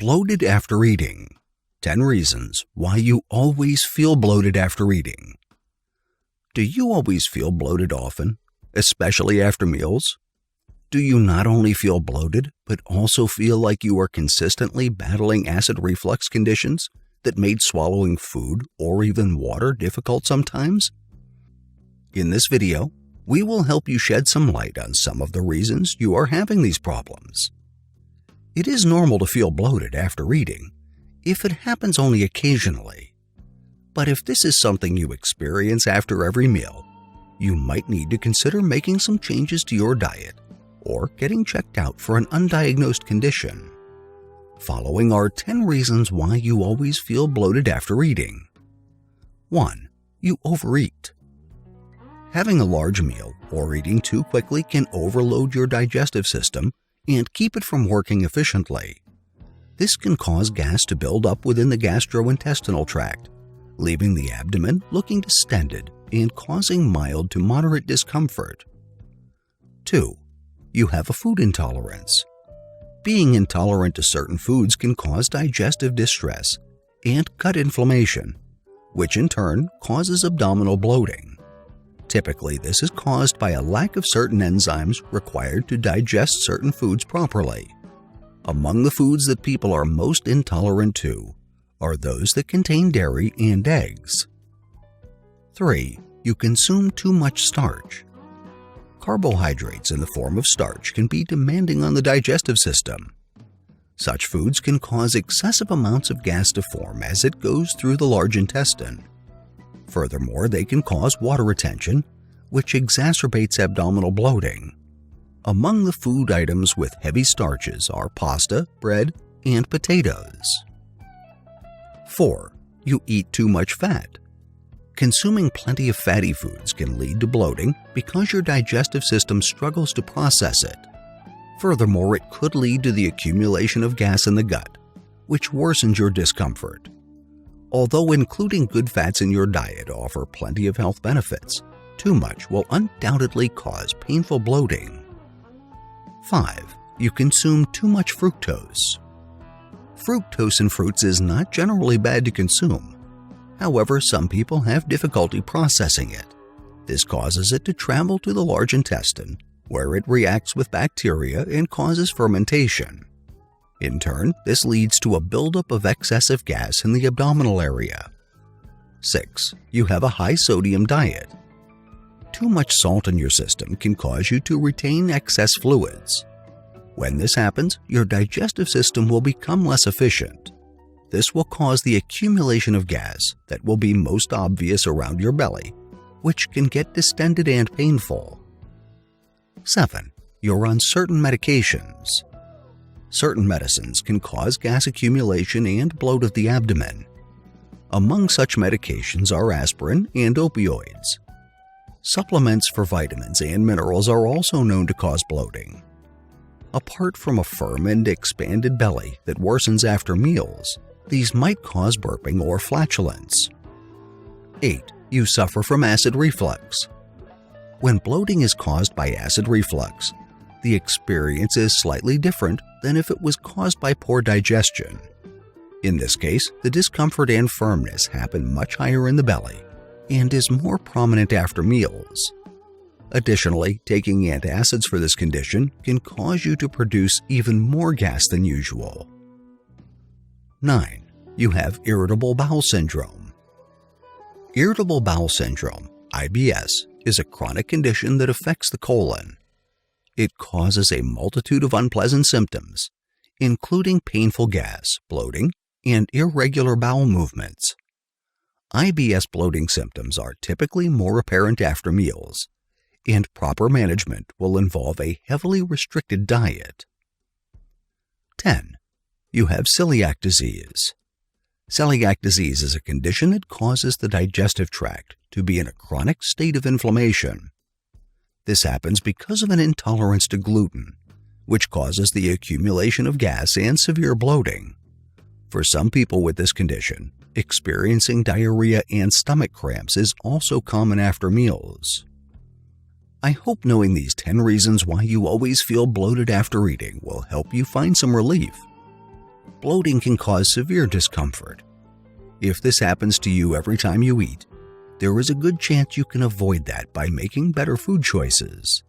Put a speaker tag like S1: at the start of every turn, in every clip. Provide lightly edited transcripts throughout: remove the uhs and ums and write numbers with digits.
S1: Bloated after eating. 10 reasons why you always feel bloated after eating. Do you always feel bloated often, especially after meals? Do you not only feel bloated, but also feel like you are consistently battling acid reflux conditions that made swallowing food or even water difficult sometimes? In this video, we will help you shed some light on some of the reasons you are having these problems. It is normal to feel bloated after eating if it happens only occasionally. But if this is something you experience after every meal, you might need to consider making some changes to your diet or getting checked out for an undiagnosed condition. Following are 10 reasons why you always feel bloated after eating. 1. You overeat. Having a large meal or eating too quickly can overload your digestive system and keep it from working efficiently. This can cause gas to build up within the gastrointestinal tract, leaving the abdomen looking distended and causing mild to moderate discomfort. 2. You have a food intolerance. Being intolerant to certain foods can cause digestive distress and gut inflammation, which in turn causes abdominal bloating. Typically, this is caused by a lack of certain enzymes required to digest certain foods properly. Among the foods that people are most intolerant to are those that contain dairy and eggs. 3. You consume too much starch. Carbohydrates in the form of starch can be demanding on the digestive system. Such foods can cause excessive amounts of gas to form as it goes through the large intestine. Furthermore, they can cause water retention, which exacerbates abdominal bloating. Among the food items with heavy starches are pasta, bread, and potatoes. 4. You eat too much fat. Consuming plenty of fatty foods can lead to bloating because your digestive system struggles to process it. Furthermore, it could lead to the accumulation of gas in the gut, which worsens your discomfort. Although including good fats in your diet offer plenty of health benefits, too much will undoubtedly cause painful bloating. 5. You consume too much fructose. Fructose in fruits is not generally bad to consume. However, some people have difficulty processing it. This causes it to travel to the large intestine, where it reacts with bacteria and causes fermentation. In turn, this leads to a buildup of excessive gas in the abdominal area. 6. You have a high sodium diet. Too much salt in your system can cause you to retain excess fluids. When this happens, your digestive system will become less efficient. This will cause the accumulation of gas that will be most obvious around your belly, which can get distended and painful. 7. You're on certain medications. Certain medicines can cause gas accumulation and bloat of the abdomen. Among such medications are aspirin and opioids. Supplements for vitamins and minerals are also known to cause bloating. Apart from a firm and expanded belly that worsens after meals, these might cause burping or flatulence. 8. You suffer from acid reflux. When bloating is caused by acid reflux, the experience is slightly different than if it was caused by poor digestion. In this case, the discomfort and firmness happen much higher in the belly and is more prominent after meals. Additionally, taking antacids for this condition can cause you to produce even more gas than usual. 9. You have irritable bowel syndrome. Irritable bowel syndrome, IBS, is a chronic condition that affects the colon. It causes a multitude of unpleasant symptoms, including painful gas, bloating, and irregular bowel movements. IBS bloating symptoms are typically more apparent after meals, and proper management will involve a heavily restricted diet. 10. You have celiac disease. Celiac disease is a condition that causes the digestive tract to be in a chronic state of inflammation. This happens because of an intolerance to gluten, which causes the accumulation of gas and severe bloating. For some people with this condition, experiencing diarrhea and stomach cramps is also common after meals. I hope knowing these 10 reasons why you always feel bloated after eating will help you find some relief. bloating can cause severe discomfort. If this happens to you every time you eat, there is a good chance you can avoid that by making better food choices.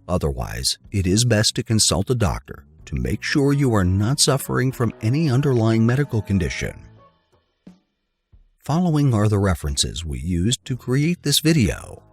S1: Otherwise, it is best to consult a doctor to make sure you are not suffering from any underlying medical condition. Following are the references we used to create this video.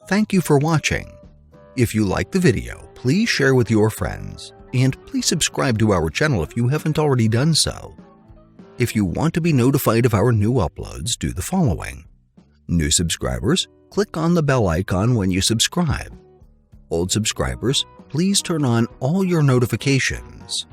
S1: Thank you for watching. If you liked the video, please share with your friends, and please subscribe to our channel if you haven't already done so. If you want to be notified of our new uploads, do the following. New subscribers, click on the bell icon when you subscribe. Old subscribers, please turn on all your notifications.